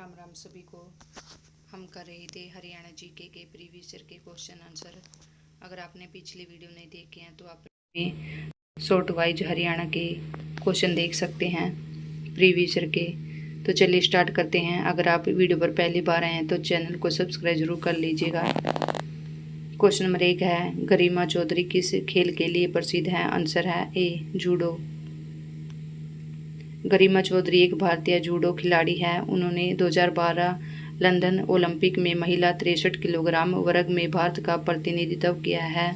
राम राम सभी को। हम कर रहे थे हरियाणा जीके के प्रीवियस ईयर के क्वेश्चन आंसर। अगर आपने पिछली वीडियो नहीं देखे हैं तो आप शॉर्ट वाइज हरियाणा के क्वेश्चन देख सकते हैं प्रीवियस ईयर के। तो चलिए स्टार्ट करते हैं। अगर आप वीडियो पर पहली बार आए हैं तो चैनल को सब्सक्राइब जरूर कर लीजिएगा। क्वेश्चन नंबर 1 है, गरिमा चौधरी किस खेल के लिए प्रसिद्ध है? आंसर है ए जूडो। गरिमा चौधरी एक भारतीय जूडो खिलाड़ी है। उन्होंने 2012 लंदन ओलंपिक में महिला 63 किलोग्राम वर्ग में भारत का प्रतिनिधित्व किया है।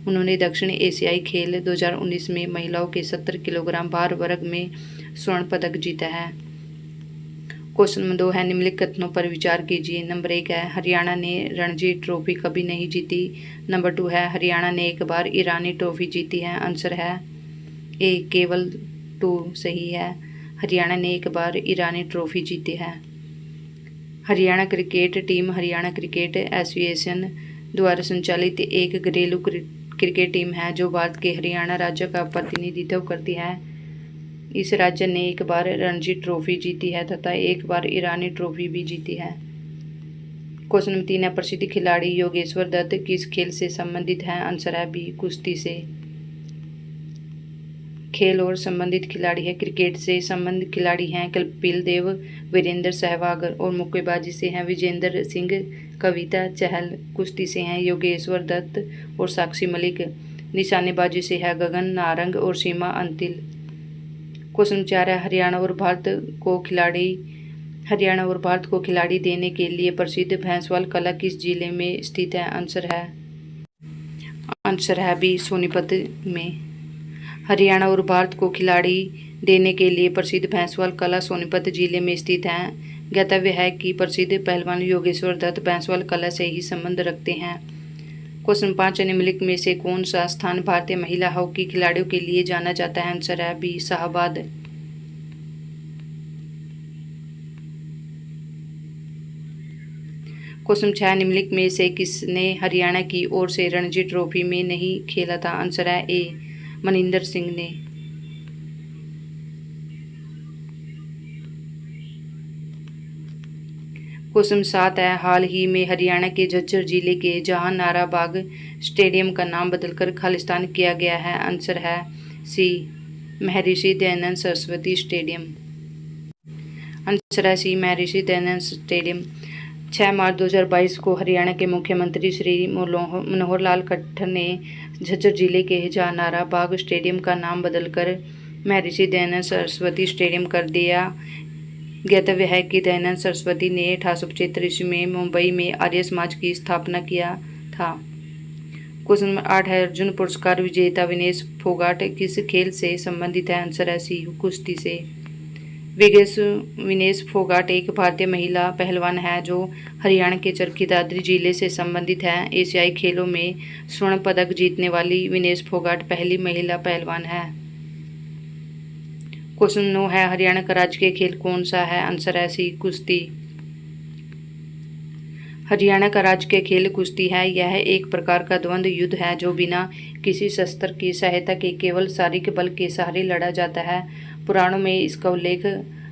उन्होंने दक्षिण एशियाई खेल 2019 में महिलाओं के 70 किलोग्राम भार वर्ग में स्वर्ण पदक जीता है। क्वेश्चन नंबर 2 है, निम्नलिखित कथनों पर विचार कीजिए। नंबर 1 है, हरियाणा ने रणजी ट्रॉफी कभी नहीं जीती। नंबर 2 है, हरियाणा ने एक बार ईरानी ट्रॉफी जीती है। आंसर है ए केवल 2 सही है। हरियाणा ने एक बार ईरानी ट्रॉफी जीती है। Haryana cricket team Haryana cricket association द्वारा संचालित एक घरेलू क्रिकेट टीम है जो भारत के हरियाणा राज्य का प्रतिनिधित्व करती है। इस राज्य ने एक बार रणजी ट्रॉफी जीती है तथा एक बार ईरानी ट्रॉफी भी जीती है। क्वेश्चन नंबर 3 है, प्रसिद्ध खिलाड़ी योगेश्वर दत्त किस खेल से संबंधित है? आंसर है बी कुश्ती से। खेल और संबंधित खिलाड़ी है। क्रिकेट से संबंधित खिलाड़ी हैं कपिल देव, वीरेंद्र सहवाग और मुक्केबाजी से हैं विजेंद्र सिंह, कविता चहल। कुश्ती से हैं योगेश्वर दत्त और साक्षी मलिक। निशानेबाजी से है गगन नारंग और सीमा अंतिल। क्वेश्चन 4 है, हरियाणा और भारत को खिलाड़ी देने के लिए प्रसिद्ध भैंसवाल कला किस जिले में स्थित है? आंसर है बी सोनीपत में। हरियाणा और भारत को खिलाड़ी देने के लिए प्रसिद्ध भैंसवाल कला सोनीपत जिले में स्थित है। ज्ञातव्य है कि प्रसिद्ध पहलवान योगेश्वर दत्त भैंसवाल कला से ही संबंध रखते हैं। क्वेश्चन 5, निम्नलिखित में से कौन सा स्थान भारतीय महिला हॉकी खिलाड़ियों के लिए जाना जाता है? आंसर है बी शाहबाद। क्वेश्चन 6, निम्नलिखित में से किसने हरियाणा की ओर से रणजी ट्रॉफी में नहीं खेला था? आंसर है ए मनिंदर सिंह ने। क्वेश्चन 7 है, हाल ही में हरियाणा के झज्जर जिले के जहांनारा बाग स्टेडियम का नाम बदलकर खालिस्तान किया गया है। आंसर है सी महर्षि दयानंद सरस्वती स्टेडियम। आंसर है सी महर्षि दयानंद स्टेडियम। 6 मार्च 2022 को हरियाणा के मुख्यमंत्री श्री मनोहर लाल खट्टर ने झज्जर जिले के जहांनारा बाग स्टेडियम का नाम बदलकर महर्षि दयानंद सरस्वती स्टेडियम कर दिया। ज्ञातव्य है कि दयानंद सरस्वती ने 1875 ईस्वी में मुंबई में आर्य समाज की स्थापना किया था। क्वेश्चन नंबर 8 है, अर्जुन पुरस्कार विजेता विनेश फोगाट किस खेल से संबंधित है? आंसर है सी कुश्ती से। विनेश फोगाट एक भारतीय महिला पहलवान है जो हरियाणा के चरखी दादरी जिले से संबंधित है। एशियाई खेलों में स्वर्ण पदक जीतने वाली विनेश फोगाट पहली महिला पहलवान है। क्वेश्चन 9 है, हरियाणा का राजकीय खेल कौन सा है? आंसर है सी कुश्ती। हरियाणा का राजकीय खेल कुश्ती है। यह एक प्रकार का द्वंद्व युद्ध है जो बिना किसी शस्त्र की सहायता के केवल शारीरिक बल के सहारे लड़ा जाता है। पुराणों में इसका उल्लेख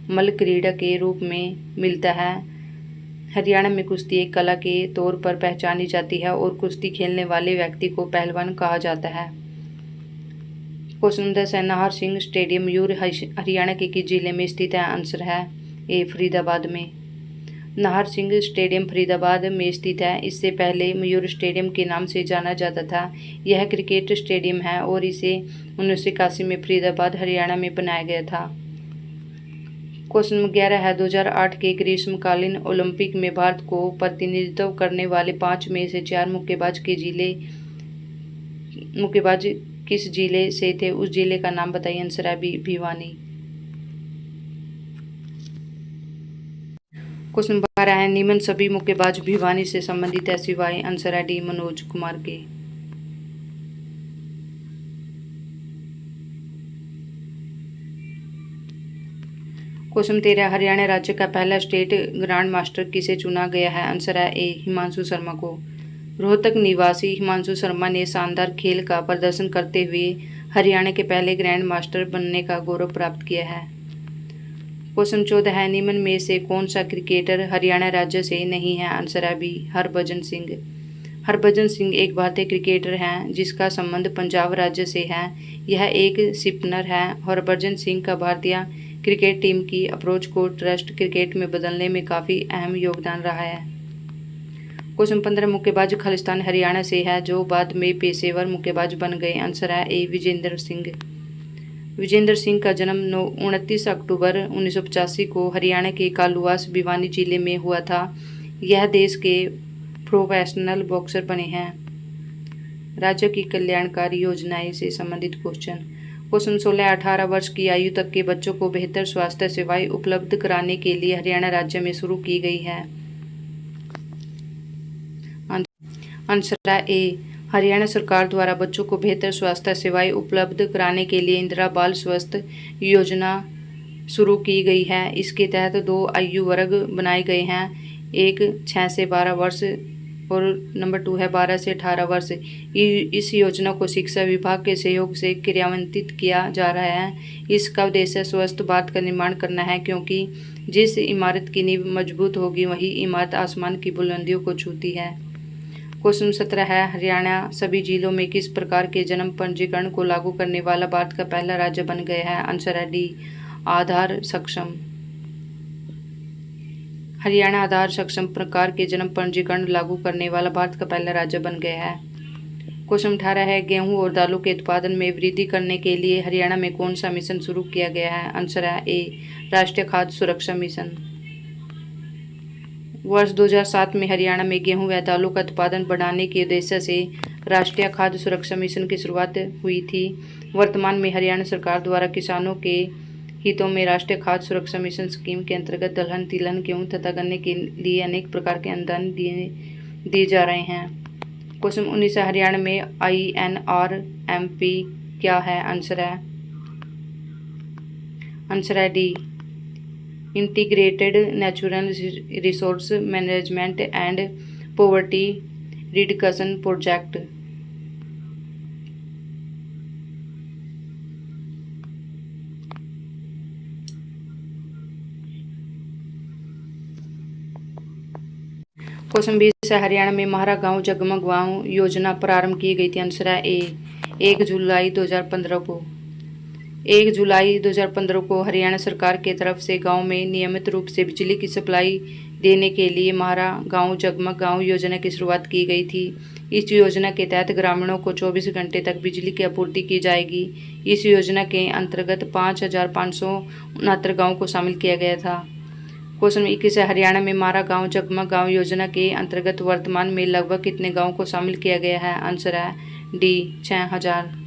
मल्ल क्रीड़ा के रूप में मिलता है। हरियाणा में कुश्ती एक कला के तौर पर पहचानी जाती है और कुश्ती खेलने वाले व्यक्ति को पहलवान कहा जाता है। क्वेश्चन 10 है, नाहर सिंह स्टेडियम मयूर हरियाणा के किस जिले में स्थित है? आंसर है ए फरीदाबाद में। नाहर सिंह स्टेडियम फरीदाबाद में स्थित है। इससे पहले मयूर स्टेडियम के नाम से जाना जाता था। यह क्रिकेट स्टेडियम है और इसे 1981 में फरीदाबाद हरियाणा में बनाया गया था। क्वेश्चन नंबर 11 है, 2008 के ग्रीष्मकालीन ओलंपिक में भारत को प्रतिनिधित्व करने वाले 5 में से 4 मुक्केबाज किस जिले से थे? उस जिले का नाम बताइए। आंसर है बी भिवानी। क्वेश्चन 12 है, निम्न सभी मुक्केबाज भिवानी से संबंधित है सिवाय आंसर है डी मनोज कुमार के। क्वेश्चन 13, हरियाणा राज्य का पहला स्टेट ग्रांड मास्टर किसे चुना गया है? आंसर है ए हिमांशु शर्मा को। रोहतक निवासी हिमांशु शर्मा ने शानदार खेल का प्रदर्शन करते हुए हरियाणा के पहले ग्रैंड मास्टर बनने का गौरव प्राप्त किया है। क्वेश्चन 14 है, निम्न में से कौन सा क्रिकेटर हरियाणा राज्य से नहीं है? आंसर है बी, हरभजन सिंह। हरभजन सिंह एक भारतीय क्रिकेटर हैं जिसका संबंध पंजाब राज्य से है। यह एक स्पिनर है। हरभजन सिंह का भारतीय क्रिकेट टीम की अप्रोच को टेस्ट क्रिकेट में बदलने में काफ़ी अहम योगदान रहा है। क्वेश्चन 15, मुक्केबाज खालिस्तान हरियाणा से है जो बाद में पेशेवर मुक्केबाज बन गए। आंसर है ए, विजेंद्र सिंह। विजेंद्र सिंह का जन्म 29 अक्टूबर 1985 को हरियाणा के कालूवास भिवानी जिले में हुआ था। यह देश के प्रोफेशनल बॉक्सर बने हैं। राज्य की कल्याणकारी योजनाएं से संबंधित क्वेश्चन 16, 18 वर्ष की आयु तक के बच्चों को बेहतर स्वास्थ्य सेवाएं उपलब्ध कराने के लिए हरियाणा राज्य में शुरू की गई है। आंसर है ए, हरियाणा सरकार द्वारा बच्चों को बेहतर स्वास्थ्य सेवाएं उपलब्ध कराने के लिए इंदिरा बाल स्वास्थ्य योजना शुरू की गई है। इसके तहत 2 आयु वर्ग बनाए गए हैं, एक 6 से 12 वर्ष और नंबर 2 है 12 से 18 वर्ष। इस योजना को शिक्षा विभाग के सहयोग से क्रियान्वित किया जा रहा है। इसका उद्देश्य स्वस्थ भारत का निर्माण करना है, क्योंकि जिस इमारत की नींव मजबूत होगी वही इमारत आसमान की बुलंदियों को छूती है। क्वेश्चन 17 है, हरियाणा सभी जिलों में किस प्रकार के जन्म पंजीकरण को लागू करने वाला भारत का पहला राज्य बन गया है? आंसर है डी, आधार सक्षम। हरियाणा आधार सक्षम प्रकार के जन्म पंजीकरण लागू करने वाला भारत का पहला राज्य बन गया है। क्वेश्चन 18 है, गेहूं और दालों के उत्पादन में वृद्धि करने के लिए हरियाणा में कौन सा मिशन शुरू किया गया है? आंसर है ए, राष्ट्रीय खाद्य सुरक्षा मिशन। वर्ष 2007 में हरियाणा में गेहूं व दालों का उत्पादन बढ़ाने के उद्देश्य से राष्ट्रीय खाद्य सुरक्षा मिशन की शुरुआत हुई थी। वर्तमान में हरियाणा सरकार द्वारा किसानों के हितों में राष्ट्रीय खाद्य सुरक्षा मिशन स्कीम के अंतर्गत दलहन, तिलहन, गेहूं तथा गन्ने के लिए अनेक प्रकार के अनुदान दिए जा रहे हैं। क्वेश्चन 19 है, हरियाणा में INRMP क्या है? आंसर है D, integrated natural resource management and poverty reduction project. Question 20 है, हरियाणा में महारा गांव जगमग गांव योजना प्रारंभ की गई थी। आंसर है ए, 1 जुलाई 2015 को। 1 जुलाई 2015 को हरियाणा सरकार के तरफ से गांव में नियमित रूप से बिजली की सप्लाई देने के लिए महारा गांव जगमग गांव योजना की शुरुआत की गई थी। इस योजना के तहत ग्रामीणों को 24 घंटे तक बिजली की आपूर्ति की जाएगी। इस योजना के अंतर्गत 5,569 गाँव को शामिल किया गया था। क्वेश्चन 21 है, हरियाणा में महारा गांव जगमग गांव योजना के अंतर्गत वर्तमान में लगभग कितने गाँव को शामिल किया गया है? आंसर है डी, 6,000।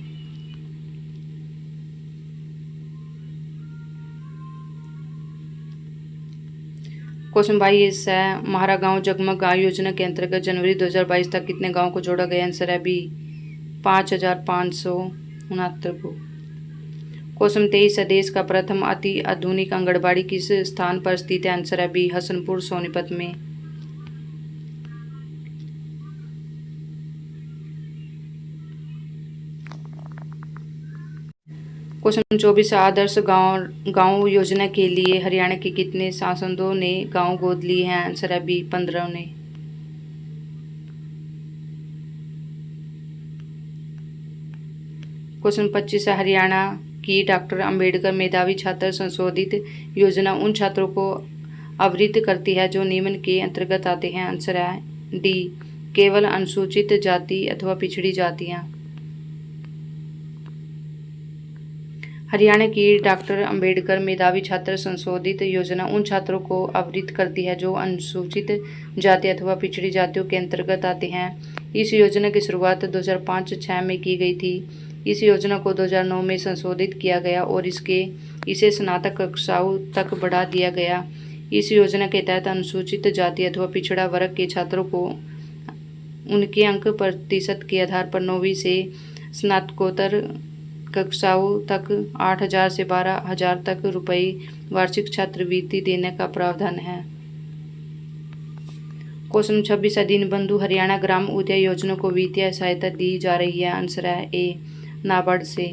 क्वेश्चन 22 है, महारा गांव जगमग गांव योजना के अंतर्गत जनवरी 2022 तक कितने गांव को जोड़ा गया? आंसर है बी, 5,569 को। क्वेश्चन 23 है, देश का प्रथम अति आधुनिक आंगनबाड़ी किस स्थान पर स्थित है? आंसर है बी, हसनपुर सोनीपत में। क्वेश्चन 24, आदर्श गांव योजना के लिए हरियाणा के कितने सांसदों ने गांव गोद लिए हैं? आंसर है बी, 15 ने। क्वेश्चन 25 है, हरियाणा की डॉक्टर अंबेडकर मेधावी छात्र संशोधित योजना उन छात्रों को आवृत्त करती है जो निम्न के अंतर्गत आते हैं? आंसर है डी, केवल अनुसूचित जाति अथवा पिछड़ी जातियां। हरियाणा की डॉक्टर अंबेडकर मेधावी छात्र संशोधित योजना उन छात्रों को आवृत्त करती है जो अनुसूचित जाति अथवा पिछड़ी जातियों के अंतर्गत आते हैं। इस योजना की शुरुआत 2005-06 में की गई थी। इस योजना को 2009 में संशोधित किया गया और इसे स्नातक कक्षाओं तक बढ़ा दिया गया। इस योजना के तहत अनुसूचित जाति अथवा पिछड़ा वर्ग के छात्रों को उनके अंक प्रतिशत के आधार पर 9वीं से स्नातकोत्तर कक्षाओं तक 8,000 से 12,000 तक रुपये वार्षिक छात्रवृत्ति देने का प्रावधान है। क्वेश्चन 26 है, दीनबंधु हरियाणा ग्राम उदय योजना को वित्तीय सहायता दी जा रही है? आंसर है ए, नाबार्ड से।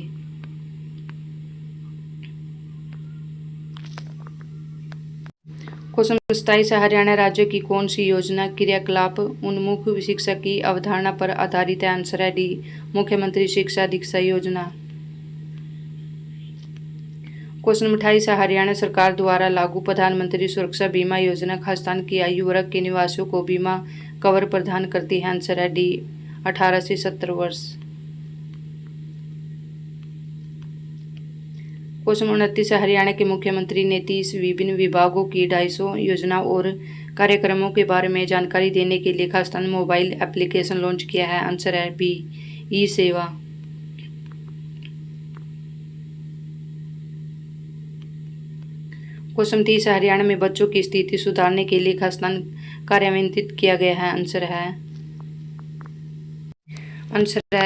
क्वेश्चन 27 है, हरियाणा राज्य की कौन सी योजना क्रियाकलाप उन्मुख शिक्षा की अवधारणा पर आधारित है? आंसर है डी, मुख्यमंत्री शिक्षा दीक्षा योजना। क्वेश्चन 28 है, हरियाणा सरकार द्वारा लागू प्रधानमंत्री सुरक्षा बीमा योजना खालिस्तान की आयु वर्ग के निवासियों को बीमा कवर प्रदान करती है? आंसर है डी, 18 से 70 वर्ष। क्वेश्चन 29 है, हरियाणा के मुख्यमंत्री ने 30 विभिन्न विभागों की 250 योजनाओं और कार्यक्रमों के बारे में जानकारी देने के लिए खालिस्तान मोबाइल एप्लीकेशन लॉन्च किया है? आंसर है बी, ई सेवा। क्वेश्चन 30 है, हरियाणा में बच्चों की स्थिति सुधारने के लिए खालिस्तान कार्यान्वित किया गया है? आंसर है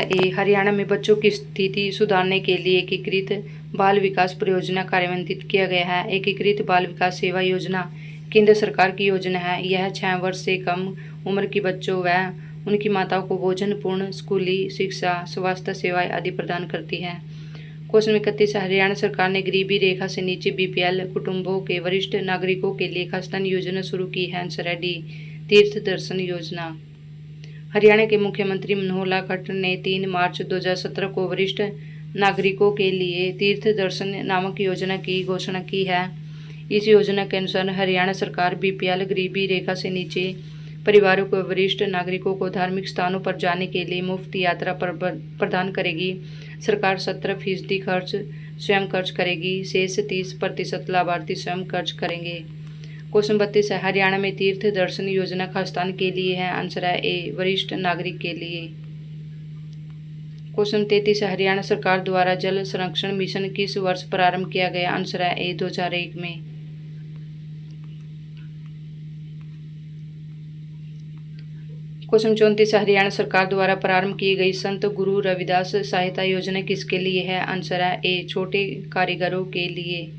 ए, हरियाणा में बच्चों की स्थिति सुधारने के लिए एकीकृत बाल विकास परियोजना कार्यान्वित किया गया है। एकीकृत बाल विकास सेवा योजना केंद्र सरकार की योजना है। यह 6 वर्ष से कम उम्र के बच्चों व उनकी माताओं को भोजन, पूर्ण स्कूली शिक्षा, स्वास्थ्य सेवाएं आदि प्रदान करती है। क्वेश्चन 31 है, हरियाणा सरकार ने गरीबी रेखा से नीचे बीपीएल कुटुंबों के वरिष्ठ नागरिकों के लिए खालिस्तान योजना शुरू की है? आंसर है डी, तीर्थ दर्शन योजना। हरियाणा के मुख्यमंत्री मनोहर लाल खट्टर ने 3 मार्च 2017 को वरिष्ठ नागरिकों के लिए तीर्थ दर्शन नामक योजना की घोषणा की है। इस योजना के अनुसार हरियाणा सरकार बीपीएल गरीबी रेखा से नीचे परिवारों को वरिष्ठ नागरिकों को धार्मिक स्थानों पर जाने के लिए मुफ्त यात्रा प्रदान करेगी। सरकार 17% खर्च स्वयं खर्च करेगी, शेष 30% लाभार्थी स्वयं खर्च करेंगे। क्वेश्चन 32 है, हरियाणा में तीर्थ दर्शन योजना खालिस्तान के लिए है? आंसर है ए, वरिष्ठ नागरिक के लिए। क्वेश्चन 33 है, हरियाणा सरकार द्वारा जल संरक्षण मिशन किस वर्ष प्रारंभ किया गया? आंसर है ए, 2001 में। क्वेश्चन 34 है, हरियाणा सरकार द्वारा प्रारंभ की गई संत गुरु रविदास सहायता योजना किसके लिए है? आंसर है ए, छोटे कारीगरों के लिए।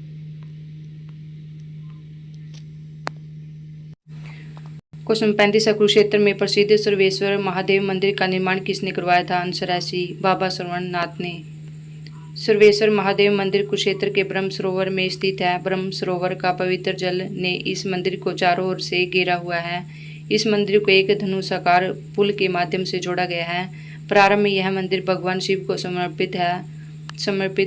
क्वेश्चन 35 है, कुरुक्षेत्र में प्रसिद्ध सर्वेश्वर महादेव मंदिर का निर्माण किसने करवाया था? आंसर है सी, बाबा श्रवणनाथ ने। सर्वेश्वर महादेव मंदिर कुरुक्षेत्र के ब्रह्म सरोवर में स्थित है। ब्रह्म सरोवर का पवित्र जल ने इस मंदिर को चारों ओर से घेरा हुआ है। इस मंदिर को एक धनुषाकार पुल के माध्यम से जोड़ा गया है। प्रारंभ में यह मंदिर भगवान शिव को समर्पित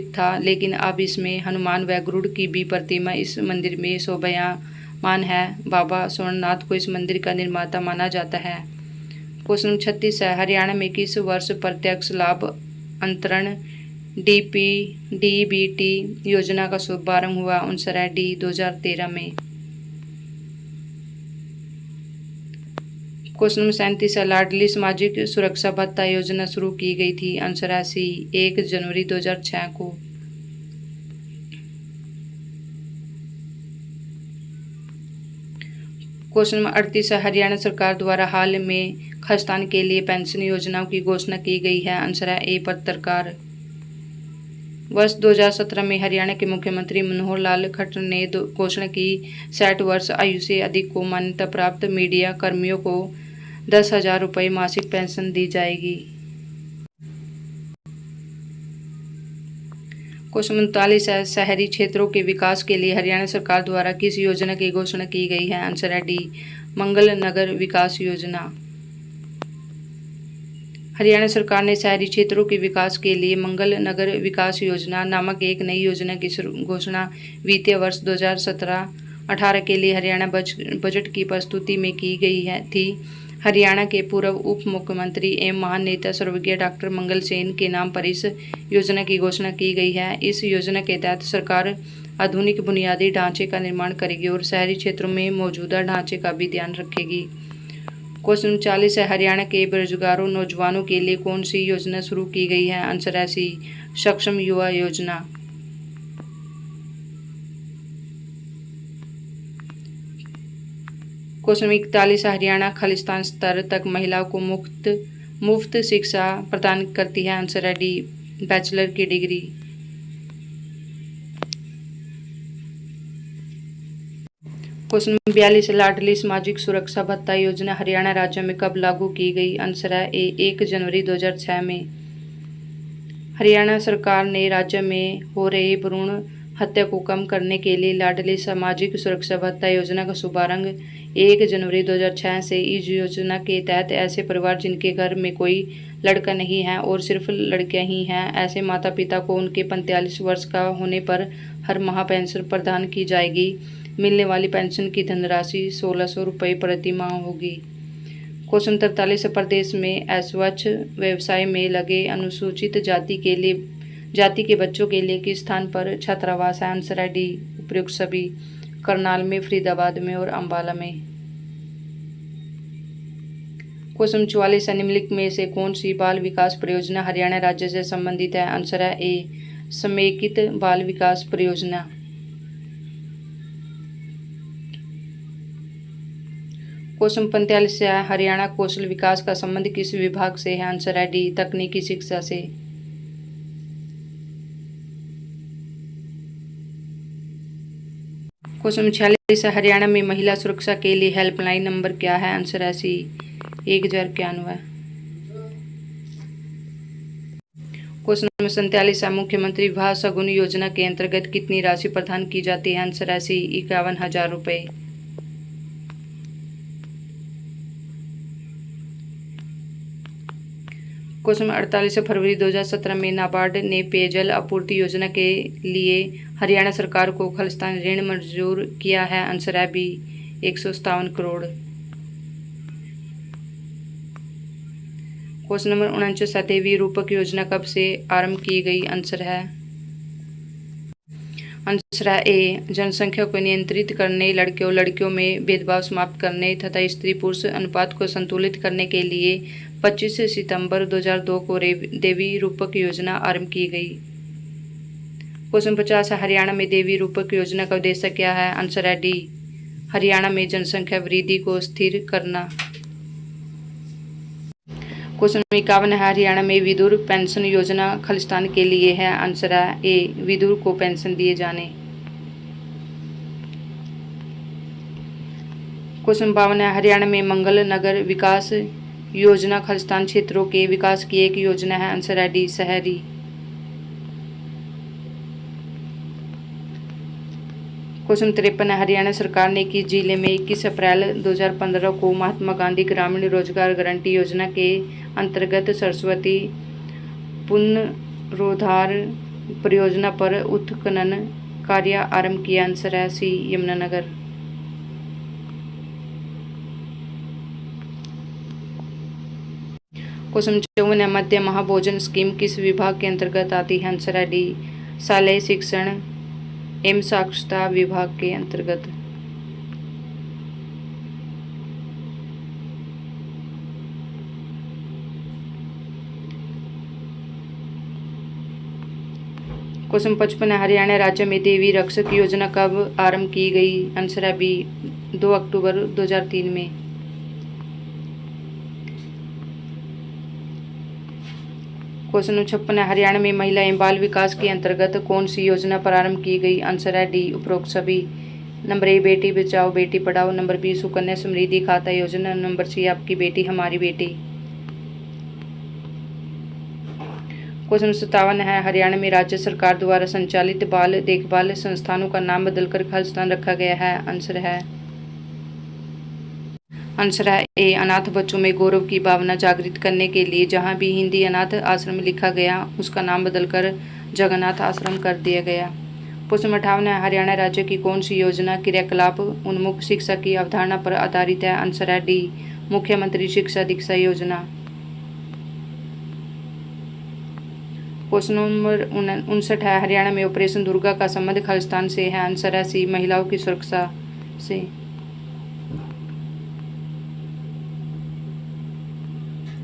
था, लेकिन अब इसमें हनुमान व गरुड़ की भी प्रतिमा इस मंदिर में शोभायमान है। बाबा श्रवणनाथ को इस मंदिर का निर्माता माना जाता है। क्वेश्चन 36 है, हरियाणा में किस वर्ष प्रत्यक्ष लाभ अंतरण डीबीटी योजना का शुभारंभ हुआ? आंसर है डी, 2013 में। क्वेश्चन 37 है, लाडली सामाजिक सुरक्षा भत्ता योजना शुरू की गई थी? आंसर है सी, 1 जनवरी 2006 को। क्वेश्चन 38 है, हरियाणा सरकार द्वारा हाल में खालिस्तान के लिए पेंशन योजनाओं की घोषणा की गई है? आंसर है ए, पत्रकार। वर्ष 2017 में हरियाणा के मुख्यमंत्री मनोहर लाल खट्टर ने घोषणा की 60 वर्ष आयु से अधिक को मान्यता प्राप्त मीडिया कर्मियों को 10,000 रुपये मासिक पेंशन दी जाएगी। क्वेश्चन 39 है, शहरी क्षेत्रों के विकास के लिए हरियाणा सरकार द्वारा किस योजना की घोषणा की गई है? आंसर है डी, मंगल नगर विकास योजना। हरियाणा सरकार ने शहरी क्षेत्रों के विकास के लिए मंगल नगर विकास योजना नामक एक नई योजना की घोषणा वित्तीय वर्ष 2017-18 के लिए हरियाणा बजट की प्रस्तुति में की गई थी। हरियाणा के पूर्व उप मुख्यमंत्री एवं महान नेता स्वर्गीय डॉक्टर मंगल सेन के नाम पर इस योजना की घोषणा की गई है। इस योजना के तहत सरकार आधुनिक बुनियादी ढांचे का निर्माण करेगी और शहरी क्षेत्रों में मौजूदा ढांचे का भी ध्यान रखेगी। क्वेश्चन 40 है, हरियाणा के बेरोजगारों नौजवानों के लिए कौन सी योजना शुरू की गई है? आंसर है सी, सक्षम युवा योजना। क्वेश्चन 41 है, हरियाणा खालिस्तान स्तर तक महिलाओं को मुफ्त शिक्षा प्रदान करती है? आंसर है डी, बैचलर की डिग्री। क्वेश्चन 42 लाडली सामाजिक सुरक्षा भत्ता योजना हरियाणा राज्य में कब लागू की गई? आंसर है ए, 1 जनवरी 2006 में। हरियाणा सरकार ने राज्य में हो रहे भ्रूण हत्या को कम करने के लिए लाडली सामाजिक सुरक्षा भत्ता योजना का शुभारंभ 1 जनवरी 2006 से। इस योजना के तहत ऐसे परिवार जिनके घर में कोई लड़का नहीं है और सिर्फ लड़कियां ही हैं, ऐसे माता पिता को उनके 45 वर्ष का होने पर हर माह पेंशन प्रदान की जाएगी। मिलने वाली पेंशन की धनराशि 1600 रुपये प्रति माह होगी। क्वेश्चन 43, प्रदेश में अस्वच्छ व्यवसाय में लगे अनुसूचित जाति के बच्चों के लिए किस स्थान पर छात्रावास है? आंसर है डी, उपयुक्त सभी। करनाल में, फरीदाबाद में और अम्बाला में। क्वेश्चन 44, निम्नलिखित में से कौन सी बाल विकास परियोजना हरियाणा राज्य से संबंधित है? आंसर है ए, समेकित बाल विकास परियोजना। क्वेश्चन 45 है, हरियाणा कौशल विकास का संबंध किस विभाग से है? आंसर है डी, तकनीकी शिक्षा से। क्वेश्चन 46 है, हरियाणा में महिला सुरक्षा के लिए हेल्पलाइन नंबर क्या है? आंसर है सी, 1091। क्वेश्चन नंबर 47 है, मुख्यमंत्री विवाह शगुन योजना के अंतर्गत कितनी राशि प्रदान की जाती है? आंसर है सी, 51,000 रुपये। क्वेश्चन 48 फरवरी 2017 में नाबार्ड ने पेयजल आपूर्ति योजना के लिए हरियाणा सरकार को खालिस्तान ऋण मंजूर किया है? आंसर है बी, 157 करोड़। क्वेश्चन नंबर 49 है, देवी रूपक योजना कब से आरंभ की गई? आंसर है ए, जनसंख्या को नियंत्रित करने, लड़कियों में भेदभाव समाप्त करने तथा स्त्री पुरुष अनुपात को संतुलित करने के लिए 25 सितंबर 2002 को देवी रूपक योजना आरंभ की गई। क्वेश्चन 50 है, हरियाणा में देवी रूपक योजना का उद्देश्य क्या है? आंसर है डी, हरियाणा में जनसंख्या वृद्धि को स्थिर करना। क्वेश्चन 51 है, हरियाणा में विधुर पेंशन योजना खालिस्तान के लिए है? आंसर है ए, विधुर को पेंशन दिए जाने। क्वेश्चन 52 है, हरियाणा में मंगल नगर विकास योजना खालिस्तान क्षेत्रों के विकास की एक योजना है? आंसर है डी, शहरी। क्वेश्चन 53 है, हरियाणा सरकार ने किस जिले में 21 अप्रैल 2015 को महात्मा गांधी ग्रामीण रोजगार गारंटी योजना के अंतर्गत सरस्वती पुनरोद्धार परियोजना पर उत्खनन कार्य आरंभ किया? आंसर है सी, यमुनानगर। क्वेश्चन 54 है, मध्य महाभोजन स्कीम किस विभाग के अंतर्गत आती है? आंसर है डी, शालेय शिक्षण एवं साक्षरता विभाग के अंतर्गत। क्वेश्चन 55 है, हरियाणा राज्य में देवी रक्षक योजना कब आरंभ की गई? आंसर है बी, 2 अक्टूबर 2003 में। क्वेश्चन 56 है, हरियाणा में महिला एवं बाल विकास के अंतर्गत कौन सी योजना प्रारंभ की गई? आंसर है डी, उपरोक्त सभी। Number A, Beti Bachao Beti Padhao. Number B, Sukanya Samriddhi खाता योजना। नंबर सी, आपकी बेटी हमारी बेटी। क्वेश्चन 57 है, हरियाणा में राज्य सरकार द्वारा संचालित बाल देखभाल संस्थानों का नाम बदलकर खालिस्तान रखा गया है? आंसर है ए, अनाथ बच्चों में गौरव की भावना जागृत करने के लिए जहां भी हिंदी अनाथ आश्रम लिखा गया उसका नाम बदलकर जगन्नाथ आश्रम कर दिया गया। क्वेश्चन 58 है, हरियाणा राज्य की कौन सी योजना क्रियाकलाप उन्मुख शिक्षा की अवधारणा पर आधारित है? आंसर है डी, मुख्यमंत्री शिक्षा दीक्षा योजना। क्वेश्चन नंबर 59 है, हरियाणा में ऑपरेशन दुर्गा का संबंध खालिस्तान से है? आंसर है सी, महिलाओं की सुरक्षा से।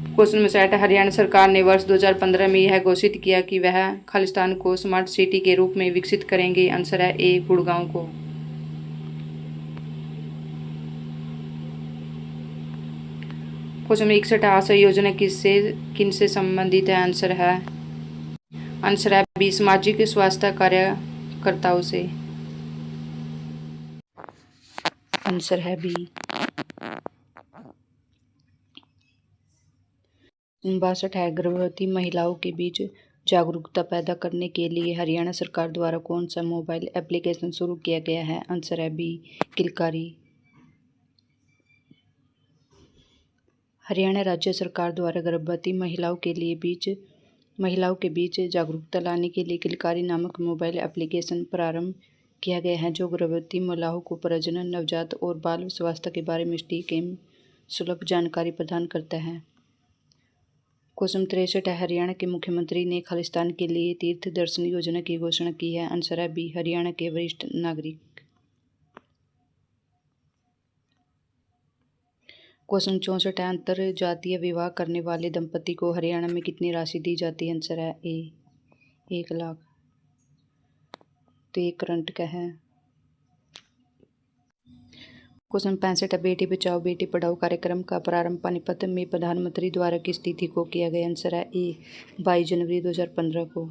क्वेश्चन नंबर 60 है, हरियाणा सरकार ने वर्ष 2015 में यह घोषित किया कि वह खालिस्तान को स्मार्ट सिटी के रूप में विकसित करेंगे? आंसर है ए, गुड़गांव को। क्वेश्चन नंबर 61 है, आशा योजना किनसे संबंधित है? आंसर है बी, सामाजिक स्वास्थ्य कार्यकर्ताओं से। आंसर है बी। 62 है, गर्भवती महिलाओं के बीच जागरूकता पैदा करने के लिए हरियाणा सरकार द्वारा कौन सा मोबाइल एप्लीकेशन शुरू किया गया है? आंसर है बी, किलकारी। हरियाणा राज्य सरकार द्वारा गर्भवती महिलाओं के बीच जागरूकता लाने के लिए किलकारी नामक मोबाइल एप्लीकेशन प्रारंभ किया गया है, जो गर्भवती महिलाओं को प्रजनन, नवजात और बाल स्वास्थ्य के बारे में सटीक एवं सुलभ जानकारी प्रदान करता है। क्वेश्चन 63 है, हरियाणा के मुख्यमंत्री ने खालिस्तान के लिए तीर्थ दर्शन योजना की घोषणा की है? आंसर है बी, हरियाणा के वरिष्ठ नागरिक। क्वेश्चन 64 है, अंतर जातीय विवाह करने वाले दंपति को हरियाणा में कितनी राशि दी जाती है? आंसर है ए, 1 लाख। तो ये करंट का है। क्वेश्चन 65 है, बेटी बचाओ बेटी पढ़ाओ कार्यक्रम का प्रारंभ पानीपत में प्रधानमंत्री द्वारा किस तिथि को किया गया? आंसर है ए, 22 जनवरी 2015 को।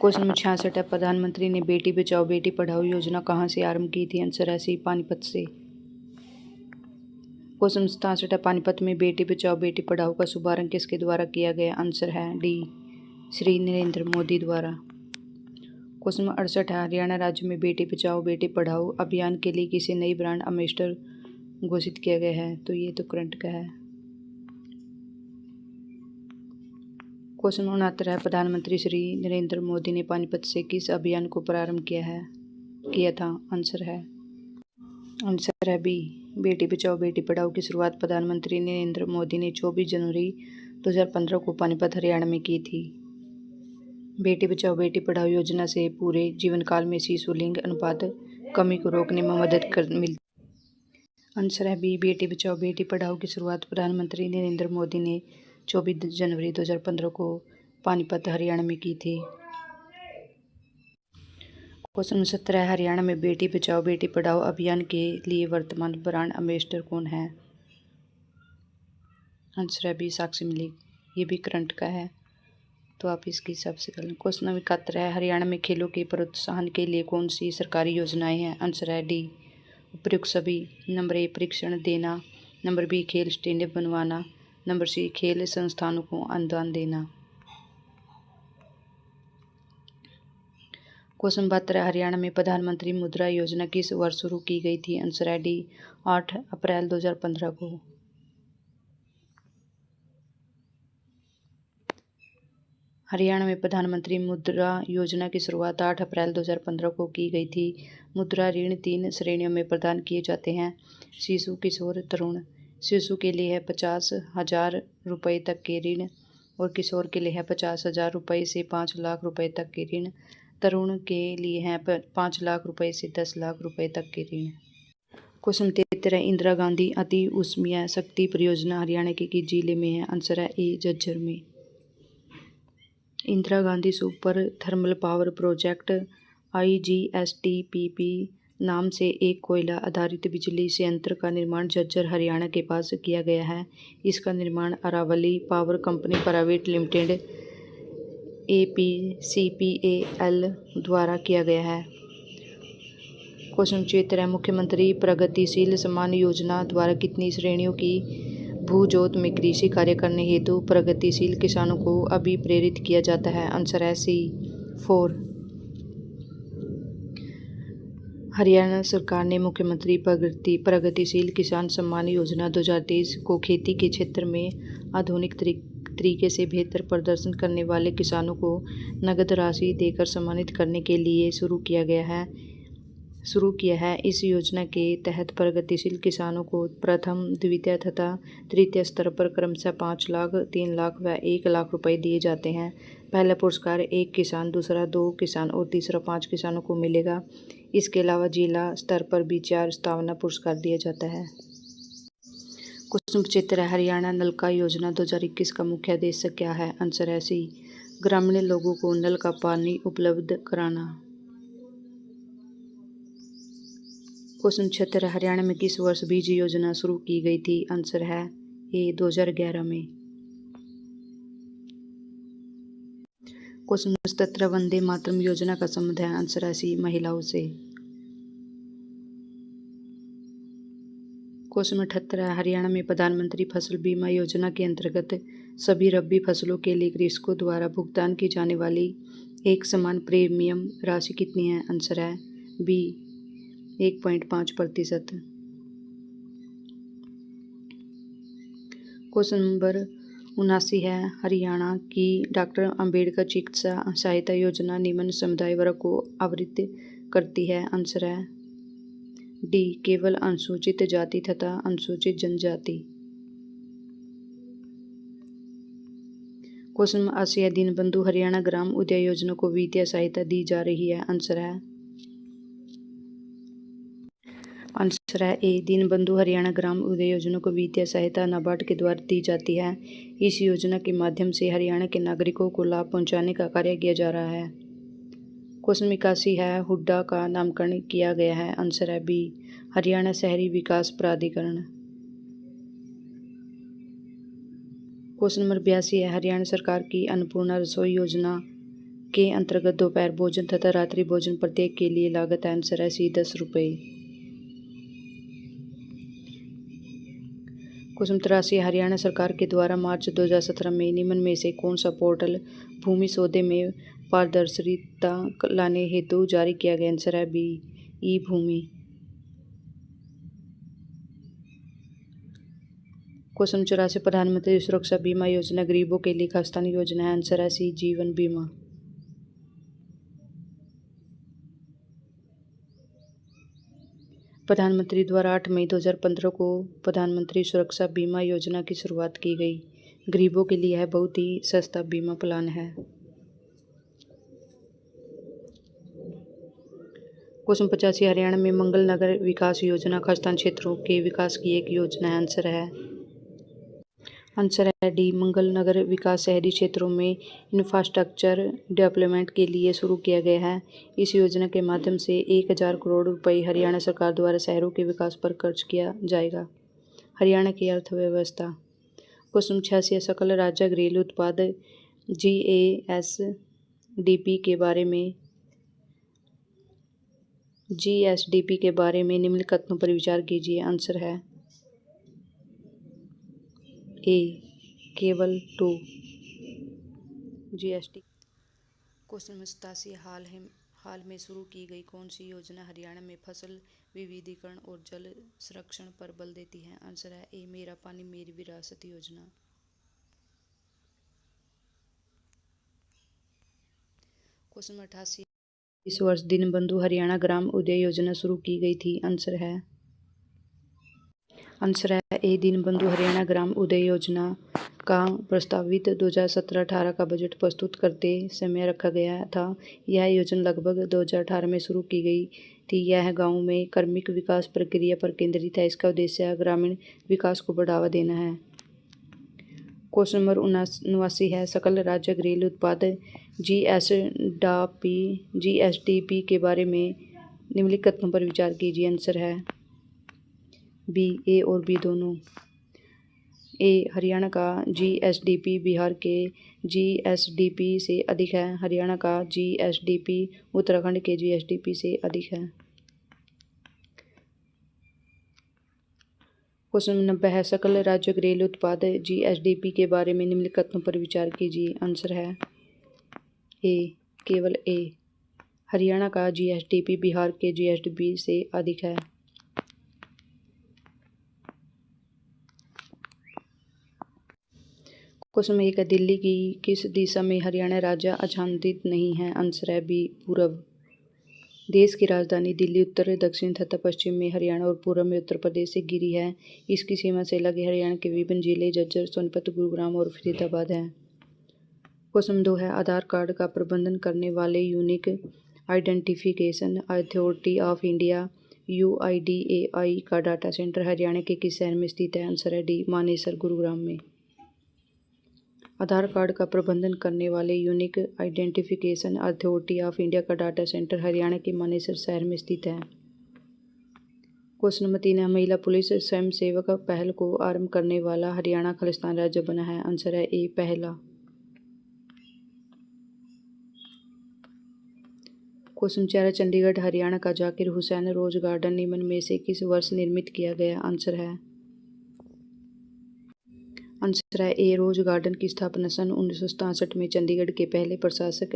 क्वेश्चन 66 है, प्रधानमंत्री ने बेटी बचाओ बेटी पढ़ाओ योजना कहाँ से आरंभ की थी? आंसर है सी, पानीपत से। क्वेश्चन 67 है, पानीपत में बेटी बचाओ बेटी पढ़ाओ का शुभारंभ किसके द्वारा किया गया? आंसर है डी, श्री नरेंद्र मोदी द्वारा। क्वेश्चन 68 है, हरियाणा राज्य में बेटी बचाओ बेटी पढ़ाओ अभियान के लिए किसे नई ब्रांड एम्बेसडर घोषित किया गया है? तो ये तो करंट का है। क्वेश्चन 69 है, प्रधानमंत्री श्री नरेंद्र मोदी ने पानीपत से किस अभियान को प्रारंभ किया था? आंसर है बी, बेटी बचाओ बेटी पढ़ाओ की शुरुआत प्रधानमंत्री नरेंद्र मोदी ने 24 जनवरी 2015 को पानीपत हरियाणा में की थी। बेटी बचाओ बेटी पढ़ाओ योजना से पूरे जीवन काल में शिशु लिंग अनुपात कमी को रोकने में मदद मिलती। आंसर है बी, बेटी बचाओ बेटी पढ़ाओ की शुरुआत प्रधानमंत्री नरेंद्र मोदी ने 24 जनवरी 2015 को पानीपत हरियाणा में की थी। क्वेश्चन 69 है, हरियाणा में बेटी बचाओ बेटी पढ़ाओ अभियान के लिए वर्तमान ब्रांड एम्बेसडर कौन है? आंसर है बी, साक्षी मलिक। ये भी करंट का है, तो आप इसकी हिसाब से कर लें। क्वेश्चन 71 है, हरियाणा में खेलों के प्रोत्साहन के लिए कौन सी सरकारी योजनाएं हैं? आंसर है डी, उपयुक्त सभी। नंबर ए, प्रशिक्षण देना। नंबर बी, खेल स्टेडियम बनवाना। नंबर सी, खेल संस्थानों को अनुदान देना। क्वेश्चन 72 है, हरियाणा में प्रधानमंत्री मुद्रा योजना किस वर्ष शुरू की गई थी? आंसर है डी, 8 अप्रैल 2015 को। हरियाणा में प्रधानमंत्री मुद्रा योजना की शुरुआत 8 अप्रैल 2015 को की गई थी। मुद्रा ऋण 3 श्रेणियों में प्रदान किए जाते हैं। शिशु, किशोर, तरुण। शिशु के लिए है 50,000 रुपये तक के ऋण और किशोर के लिए है 50,000 रुपये से 5 लाख रुपये तक के ऋण। तरुण के लिए है 5 लाख रुपये से 10 लाख रुपये तक के ऋण। क्वेश्चन 73, इंदिरा गांधी अति ऊष्मीय शक्ति परियोजना हरियाणा के किस जिले में है? आंसर है ए, झज्जर में। Indira Gandhi super thermal power project IGSTPP नाम से एक कोयला आधारित बिजली संयंत्र का निर्माण झज्जर हरियाणा के पास किया गया है। इसका निर्माण Aravali power company private limited APCPAL द्वारा किया गया है। क्वेश्चन 73 है, मुख्यमंत्री प्रगतिशील सम्मान योजना द्वारा कितनी श्रेणियों की भू-जोत में कृषि कार्य करने हेतु प्रगतिशील किसानों को अभिप्रेरित किया जाता है? आंसर है सी, 4। हरियाणा सरकार ने मुख्यमंत्री प्रगतिशील किसान सम्मान योजना 2023 को खेती के क्षेत्र में आधुनिक तरीके से बेहतर प्रदर्शन करने वाले किसानों को नगद राशि देकर सम्मानित करने के लिए शुरू किया है। इस योजना के तहत प्रगतिशील किसानों को प्रथम, द्वितीय तथा तृतीय स्तर पर क्रमशः 5 लाख, 3 लाख व 1 लाख रुपये दिए जाते हैं। पहला पुरस्कार 1 किसान, दूसरा 2 किसान और तीसरा 5 किसानों को मिलेगा। इसके अलावा जिला स्तर पर भी 4 स्थापना पुरस्कार दिया जाता है। क्वेश्चन 75 है, हरियाणा नलका योजना 2021 का मुख्य उद्देश्य क्या है? आंसर है सी, ग्रामीण लोगों को नल का पानी उपलब्ध कराना। क्वेश्चन 76 है, हरियाणा में किस वर्ष बीज योजना शुरू की गई थी? आंसर है ए, 2011 में। क्वेश्चन 77, वंदे मातरम योजना का संबंध है? आंसर है सी, महिलाओं से। क्वेश्चन 78 है, हरियाणा में प्रधानमंत्री फसल बीमा योजना के अंतर्गत सभी रबी फसलों के लिए कृषकों द्वारा भुगतान की जाने वाली एक समान प्रीमियम राशि कितनी है? आंसर है बी 1.5%। क्वेश्चन नंबर 79 है, हरियाणा की डॉक्टर अंबेडकर चिकित्सा सहायता योजना निम्न समुदाय वर्ग को आवृत्त करती है? आंसर है डी केवल अनुसूचित जाति तथा अनुसूचित जनजाति। क्वेश्चन नंबर 80 है, दीनबंधु हरियाणा ग्राम उदय योजना को वित्तीय सहायता दी जा रही है? आंसर है ए दीनबंधु हरियाणा ग्राम उदय योजना को वित्तीय सहायता नाबार्ड के द्वारा दी जाती है। इस योजना के माध्यम से हरियाणा के नागरिकों को लाभ पहुंचाने का कार्य किया जा रहा है। क्वेश्चन 81 है, हुड्डा का नामकरण किया गया है? आंसर है बी हरियाणा शहरी विकास प्राधिकरण। क्वेश्चन नंबर 82 है, हरियाणा सरकार की अन्नपूर्णा रसोई योजना के अंतर्गत दोपहर भोजन तथा रात्रि भोजन प्रत्येक के लिए लागत है? आंसर है सी 10 रुपये। क्वेश्चन 83, हरियाणा सरकार के द्वारा मार्च 2017 में निम्न में से कौन सा पोर्टल भूमि सौदे में पारदर्शिता लाने हेतु जारी किया गया? आंसर है बी ई भूमि। क्वेश्चन 84, प्रधानमंत्री सुरक्षा बीमा योजना गरीबों के लिए खासतान योजना है? आंसर है सी जीवन बीमा। प्रधानमंत्री द्वारा 8 मई 2015 को प्रधानमंत्री सुरक्षा बीमा योजना की शुरुआत की गई। गरीबों के लिए यह बहुत ही सस्ता बीमा प्लान है। क्वेश्चन 85, हरियाणा में मंगल नगर विकास योजना खासतान क्षेत्रों के विकास की एक योजना है? आंसर है डी मंगल नगर विकास शहरी क्षेत्रों में इंफ्रास्ट्रक्चर डेवलपमेंट के लिए शुरू किया गया है। इस योजना के माध्यम से 1000 करोड़ रुपए हरियाणा सरकार द्वारा शहरों के विकास पर खर्च किया जाएगा। हरियाणा की अर्थव्यवस्था। क्वेश्चन 86, सकल राज्य घरेलू उत्पाद जीएसडीपी के बारे में निम्न कथनों पर विचार कीजिए। आंसर है ए केवल 2 जीएसटी। क्वेश्चन नंबर 87, हाल में शुरू की गई कौन सी योजना हरियाणा में फसल विविधीकरण और जल संरक्षण पर बल देती है? आंसर है ए मेरा पानी मेरी विरासत योजना। क्वेश्चन नंबर 88, इस वर्ष दीनबंधु हरियाणा ग्राम उदय योजना शुरू की गई थी? आंसर है ए दीनबंधु हरियाणा ग्राम उदय योजना का प्रस्तावित 2017-18 का बजट प्रस्तुत करते समय रखा गया था। यह योजना लगभग 2018 में शुरू की गई थी। यह गाँव में क्रमिक विकास प्रक्रिया पर केंद्रित है। इसका उद्देश्य ग्रामीण विकास को बढ़ावा देना है। क्वेश्चन नंबर 79 है, सकल राज्य घरेलू उत्पाद जीएसडीपी के बारे में निम्नलिखित कथनों पर विचार कीजिए। आंसर है बी ए और बी दोनों। ए हरियाणा का जीएसडीपी बिहार के जीएसडीपी से अधिक है। हरियाणा का जीएसडीपी उत्तराखंड के जीएसडीपी से अधिक है। क्वेश्चन नंबर 90 है, सकल राज्य घरेलू उत्पाद जीएसडीपी के बारे में निम्नलिखित कथनों पर विचार कीजिए। आंसर है ए केवल ए हरियाणा का जीएसडीपी बिहार के जीएसडीपी से अधिक है। क्वेश्चन नंबर 1 है, दिल्ली की किस दिशा में हरियाणा राज्य आच्छादित नहीं है? आंसर है बी पूर्व। देश की राजधानी दिल्ली उत्तर, दक्षिण तथा पश्चिम में हरियाणा और पूर्व में उत्तर प्रदेश से घिरी है। इसकी सीमा से लगे हरियाणा के विभिन्न जिले झज्जर, सोनीपत, गुरुग्राम और फरीदाबाद हैं। क्वेश्चन नंबर 2 है, आधार कार्ड का प्रबंधन करने वाले unique identification authority of India UIDAI का डाटा सेंटर हरियाणा के किस शहर में स्थित है? आंसर है डी मानेसर, गुरुग्राम में। आधार कार्ड का प्रबंधन करने वाले unique identification authority of India का डाटा सेंटर हरियाणा के मानेसर शहर में स्थित है। क्वेश्चन नंबर 3 है, महिला पुलिस स्वयंसेवक पहल को आरंभ करने वाला हरियाणा खालिस्तान राज्य बना है? आंसर है ए पहला। क्वेश्चन 4 चंडीगढ़ हरियाणा का जाकिर हुसैन रोज गार्डन निम्न में से किस वर्ष निर्मित किया गया? आंसर है ए रोज गार्डन की स्थापना सन 1967 में चंडीगढ़ के पहले प्रशासक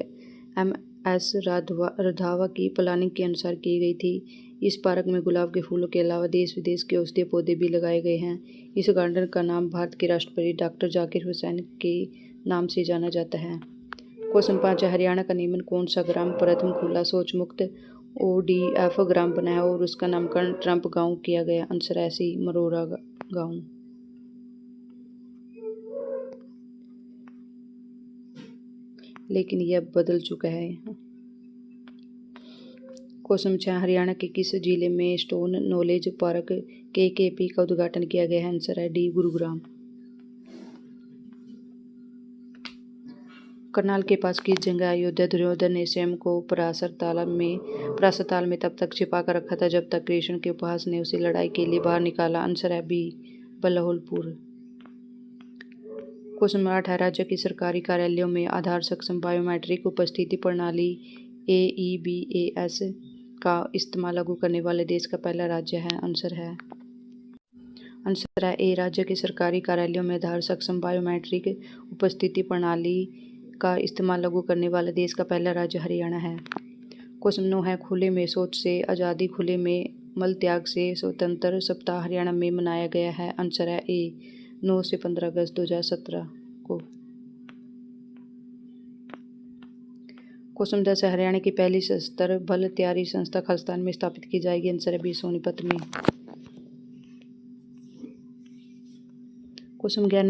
MS रंधावा की प्लानिंग के अनुसार की गई थी। इस पार्क में गुलाब के फूलों के अलावा देश विदेश के औषधीय पौधे भी लगाए गए हैं। इस गार्डन का नाम भारत के राष्ट्रपति डॉक्टर जाकिर हुसैन के नाम से जाना जाता है। क्वेश्चन 5 हरियाणा का निम्न कौन सा ग्राम प्रथम खुला शौच मुक्त ODF ग्राम बना है और उसका नामकरण ट्रंप गांव किया गया? आंसर है सी मरोरा गांव। लेकिन यह बदल चुका है। क्वेश्चन 6 हरियाणा के किस जिले में स्टोन नॉलेज पार्क KKP का उद्घाटन किया गया है? आंसर है डी गुरुग्राम। करनाल के पास किस जगह अयोध्या दुर्योधन ने स्वयं को पराशर ताल में तब तक छिपा कर रखा था जब तक कृष्ण के उपहास ने उसे लड़ाई के लिए बाहर निकाला? आंसर है बी बल्लभपुर। क्वेश्चन 8 राज्य के सरकारी कार्यालयों में आधार सक्षम बायोमेट्रिक उपस्थिति प्रणाली AEBAS का इस्तेमाल लागू करने वाले देश का पहला राज्य है? आंसर है ए राज्य के सरकारी कार्यालयों में आधार सक्षम बायोमेट्रिक उपस्थिति प्रणाली का इस्तेमाल लागू करने वाला देश का पहला राज्य हरियाणा है। क्वेश्चन 9 है खुले में शौच से आज़ादी खुले में मल त्याग से स्वतंत्र सप्ताह हरियाणा में मनाया गया है? आंसर है ए 9 से 15 अगस्त 2017 को। क्वेश्चन 10 हरियाणा की पहली सशस्त्र बल तैयारी संस्था खालिस्तान में स्थापित की जाएगी? आंसर है बी सोनीपत में। क्वेश्चन 11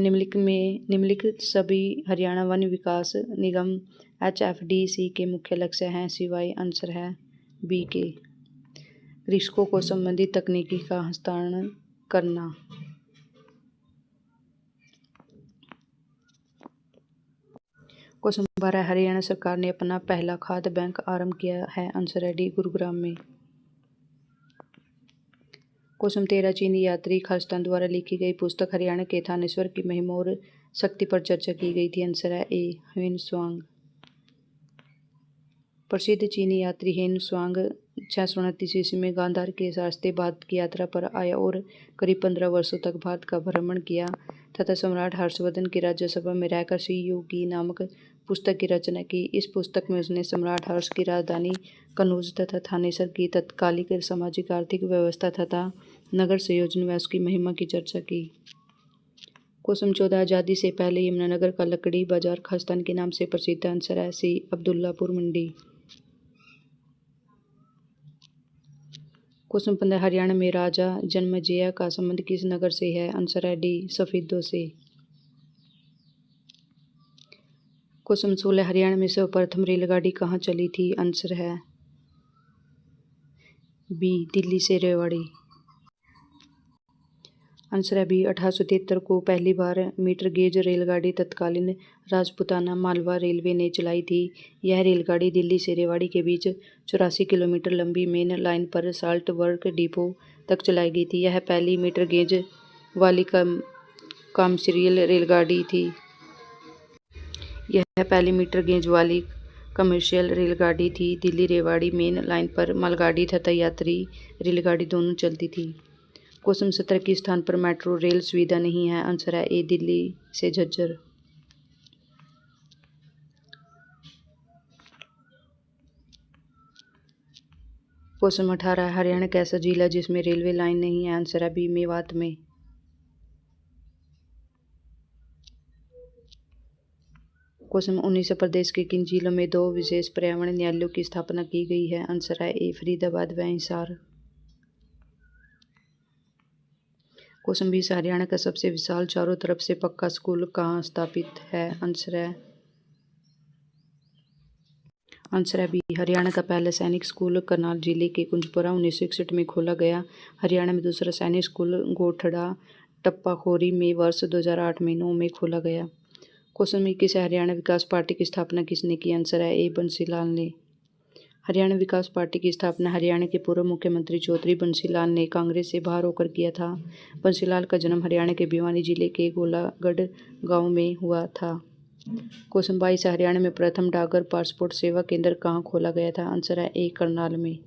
निम्नलिखित सभी हरियाणा वन विकास निगम HFDC के मुख्य लक्ष्य हैं सिवाय? आंसर है बी के कृषकों को संबंधित तकनीकी का हस्तांतरण करना। क्वेश्चन 12 हरियाणा सरकार ने अपना पहला खाद्य बैंक आरंभ किया है? आंसर है डी गुरुग्राम में। क्वेश्चन 13 चीनी यात्री खालिस्तान द्वारा लिखी गई पुस्तक हरियाणा के थानेश्वर की महिमा और शक्ति पर चर्चा की गई थी? आंसर है ए ह्वेन त्सांग। प्रसिद्ध चीनी यात्री ह्वेन त्सांग 629 ईस्वी में गांधार के रास्ते भारत की यात्रा पर आया और करीब 15 वर्षों तक भारत का भ्रमण किया तथा सम्राट हर्षवर्धन की राज्यसभा में रहकर श्री योगी नामक पुस्तक की रचना की। इस पुस्तक में उसने सम्राट हर्ष की राजधानी कनौज तथा थानेसर की तत्कालिक सामाजिक आर्थिक व्यवस्था तथा नगर संयोजन व उसकी महिमा की चर्चा की। क्वेश्चन 14 आज़ादी से पहले यमुनानगर का लकड़ी बाजार खालिस्तान के नाम से प्रसिद्ध? आंसर है सी अब्दुल्लापुर मंडी। क्वेश्चन 15 हरियाणा में राजा जन्मेजय का संबंध किस नगर से है? आंसर है डी सफेदों से। क्वेश्चन 16 हरियाणा में सर्वप्रथम रेलगाड़ी कहाँ चली थी? आंसर है बी दिल्ली से रेवाड़ी। आंसर है बी 1873 को पहली बार मीटर गेज रेलगाड़ी तत्कालीन राजपुताना मालवा रेलवे ने चलाई थी। यह रेलगाड़ी दिल्ली से रेवाड़ी के बीच 84 किलोमीटर लंबी मेन लाइन पर साल्ट वर्क डिपो तक चलाई गई थी। यह पहली मीटर गेज वाली कमर्शियल रेलगाड़ी थी। यह पहली मीटर गेज वाली कमर्शियल रेलगाड़ी थी। दिल्ली रेवाड़ी मेन लाइन पर मालगाड़ी तथा यात्री रेलगाड़ी दोनों चलती थी। क्वेश्चन 17 किस स्थान पर मेट्रो रेल सुविधा नहीं है? आंसर है ए दिल्ली से झज्जर। क्वेश्चन 18 हरियाणा का ऐसा जिला जिसमें रेलवे लाइन नहीं है? आंसर है बी मेवात में। क्वेश्चन 19 प्रदेश के किन जिलों में 2 विशेष पर्यावरण न्यायालयों की स्थापना की गई है? आंसर है ए फरीदाबाद व हिसार। क्वेश्चन 20 हरियाणा का सबसे विशाल चारों तरफ से पक्का स्कूल कहाँ स्थापित है? आंसर है बी हरियाणा का पहला सैनिक स्कूल करनाल जिले के कुंजपुरा 1961 में खोला गया। हरियाणा में दूसरा सैनिक स्कूल गोठड़ा टप्पाखोरी में वर्ष 2008 में 9 में खोला गया। क्वेश्चन 21 हरियाणा विकास पार्टी की स्थापना किसने की? आंसर है ए बंसीलाल ने। हरियाणा विकास पार्टी की स्थापना हरियाणा के पूर्व मुख्यमंत्री चौधरी बंसीलाल ने कांग्रेस से बाहर होकर किया था। बंसीलाल का जन्म हरियाणा के भिवानी जिले के गोलागढ़ गांव में हुआ था। क्वेश्चन 22 हरियाणा में प्रथम डाकघर पासपोर्ट सेवा केंद्र कहाँ खोला गया था? आंसर है ए करनाल में।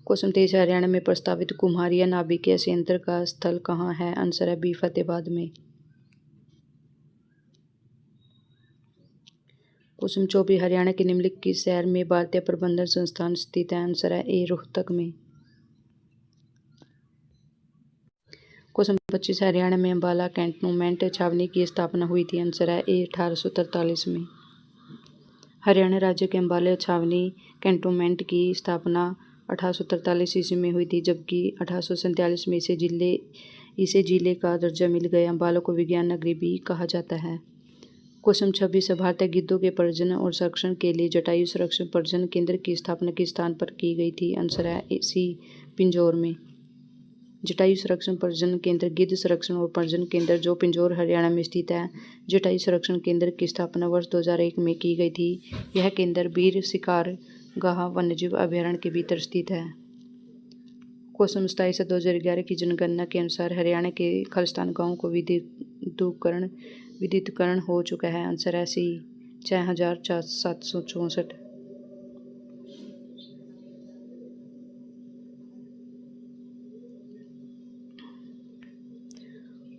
क्वेश्चन 23 हरियाणा में प्रस्तावित कुम्हारिया नाभिकीय संयंत्र का स्थल कहाँ है? आंसर है बी फतेहाबाद में। क्वेश्चन 24 हरियाणा के निम्नलिखित किस शहर में भारतीय प्रबंधन संस्थान स्थित है? आंसर है ए रोहतक में। क्वेश्चन 25 हरियाणा में अम्बाला कैंटोनमेंट छावनी की स्थापना हुई थी? आंसर है ए 1843 में। हरियाणा राज्य के अम्बाला छावनी कैंटोनमेंट की स्थापना 1843 ईस्वी में हुई थी, जबकि 1847 में इसे जिले का दर्जा मिल गया। अम्बाला को विज्ञान नगरी भी कहा जाता है। क्वेश्चन 26 भारतीय गिद्धों के प्रजनन और संरक्षण के लिए जटायु संरक्षण प्रजनन केंद्र की स्थापना किस स्थान पर की गई थी? आंसर है सी पिंजौर में। जटायु संरक्षण प्रजनन केंद्र गिद्ध संरक्षण और प्रजनन केंद्र जो पिंजौर हरियाणा में स्थित है। जटायु संरक्षण केंद्र की स्थापना वर्ष 2001 में की गई थी। यह केंद्र वीर शिकार गाह वन्यजीव अभयारण्य के भीतर स्थित है। क्वेश्चन 27 से 2011 की जनगणना के अनुसार हरियाणा के खालिस्तान गाँव को विद्युतीकरण हो चुका है। आंसर है सी 6764।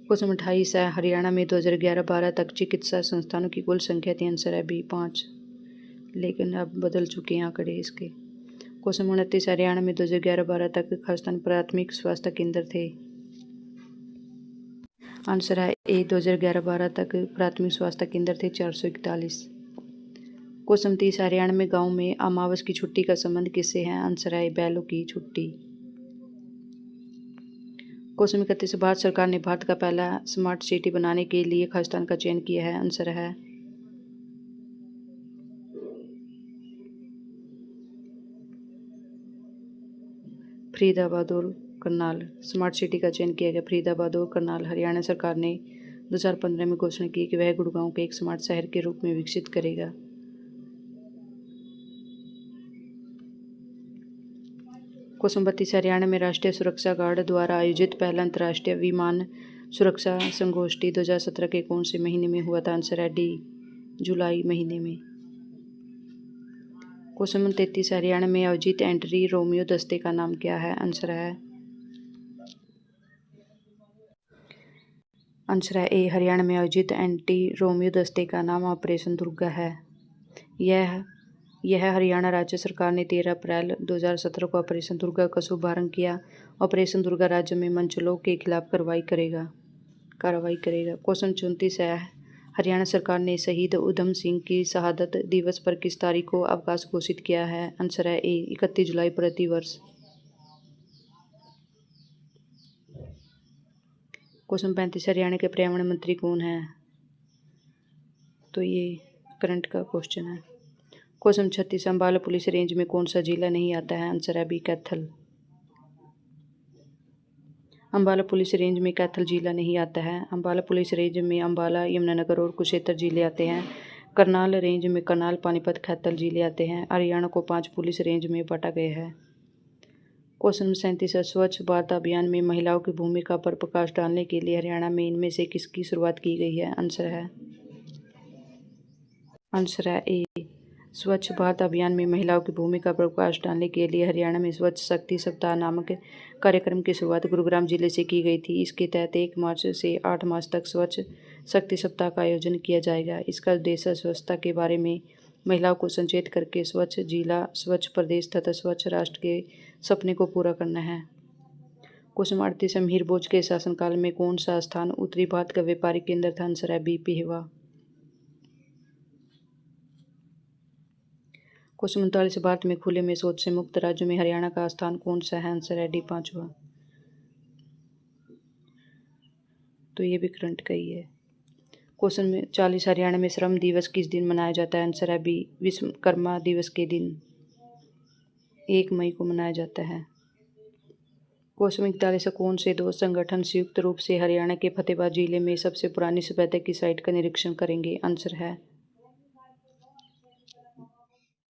क्वेश्चन 28 है हरियाणा में 2011-12 तक चिकित्सा संस्थानों की कुल संख्या थी? आंसर है बी 5, लेकिन अब बदल चुके हैं आंकड़े इसके। क्वेश्चन 29 हरियाणा में 2011-12 तक खालिस्तान प्राथमिक स्वास्थ्य केंद्र थे? आंसर है ए 2011-12 तक प्राथमिक स्वास्थ्य केंद्र थे 441। क्वेश्चन 30 हरियाणा में गांव में अमावस की छुट्टी का संबंध किससे है? आंसर है बैलों की छुट्टी। क्वेश्चन 31 भारत सरकार ने भारत का पहला स्मार्ट सिटी बनाने के लिए खालिस्तान का चयन किया है? आंसर है फरीदाबाद और करनाल। स्मार्ट सिटी का चयन किया गया फरीदाबाद और करनाल। हरियाणा सरकार ने 2015 में घोषणा की कि वह गुड़गांव को एक स्मार्ट शहर के रूप में विकसित करेगा। क्वेश्चन 32 हरियाणा में राष्ट्रीय सुरक्षा गार्ड द्वारा आयोजित पहला अंतर्राष्ट्रीय विमान सुरक्षा संगोष्ठी 2017 के कौन से महीने में हुआ था? आंसर है डी जुलाई महीने में। क्वेश्चन 33 हरियाणा में आयोजित एंटी रोमियो दस्ते का नाम क्या है? आंसर है ए हरियाणा में आयोजित एंटी रोमियो दस्ते का नाम ऑपरेशन दुर्गा है। यह हरियाणा राज्य सरकार ने 13 अप्रैल 2017 को ऑपरेशन दुर्गा का शुभारंभ किया। ऑपरेशन दुर्गा राज्य में मंचलों के खिलाफ कार्रवाई करेगा। क्वेश्चन 34 है हरियाणा सरकार ने शहीद उधम सिंह की शहादत दिवस पर किस तारीख को अवकाश घोषित किया है? आंसर है ए 31 जुलाई प्रतिवर्ष। क्वेश्चन 35 हरियाणा के पर्यावरण मंत्री कौन है? तो ये करंट का क्वेश्चन है। क्वेश्चन 36 अम्बाला पुलिस रेंज में कौन सा जिला नहीं आता है? आंसर है B Kaithal. Ambala police range में कैथल जिला नहीं आता है। अम्बाला पुलिस रेंज में अम्बाला, यमुनानगर और कुरुक्षेत्र जिले आते हैं। करनाल रेंज में करनाल, पानीपत, खैथल जिले आते हैं। हरियाणा को 5 पुलिस रेंज में बांटा गया है। क्वेश्चन 37 स्वच्छ भारत अभियान में महिलाओं की भूमिका पर प्रकाश डालने के लिए हरियाणा में इनमें से किसकी शुरुआत की गई है? आंसर है ए स्वच्छ भारत अभियान में महिलाओं की भूमिका पर प्रकाश डालने के लिए हरियाणा में स्वच्छ शक्ति सप्ताह नामक कार्यक्रम की शुरुआत गुरुग्राम जिले से की गई थी। इसके तहत 1 मार्च से 8 मार्च तक स्वच्छ शक्ति सप्ताह का आयोजन किया जाएगा। इसका उद्देश्य स्वच्छता के बारे में महिलाओं को सचेत करके स्वच्छ जिला, स्वच्छ प्रदेश तथा स्वच्छ राष्ट्र के सपने को पूरा करना है। क्वेश्चन 38 मीर भोज के शासनकाल में कौन सा स्थान उत्तरी भारत का व्यापारिक केंद्र था? आंसर है बी पेहवा। क्वेश्चन 39 भारत में खुले में शौच से मुक्त राज्यों में हरियाणा का स्थान कौन सा है? आंसर है डी 5वां। तो ये भी करंट का ही है। क्वेश्चन 40 हरियाणा में श्रम दिवस किस दिन मनाया जाता है? आंसर है बी विश्वकर्मा दिवस के दिन 1 मई को मनाया जाता है। क्वेश्चन 41 कौन से 2 संगठन संयुक्त रूप से हरियाणा के फतेहाबाद जिले में सबसे पुरानी सभ्यता की साइट का निरीक्षण करेंगे? आंसर है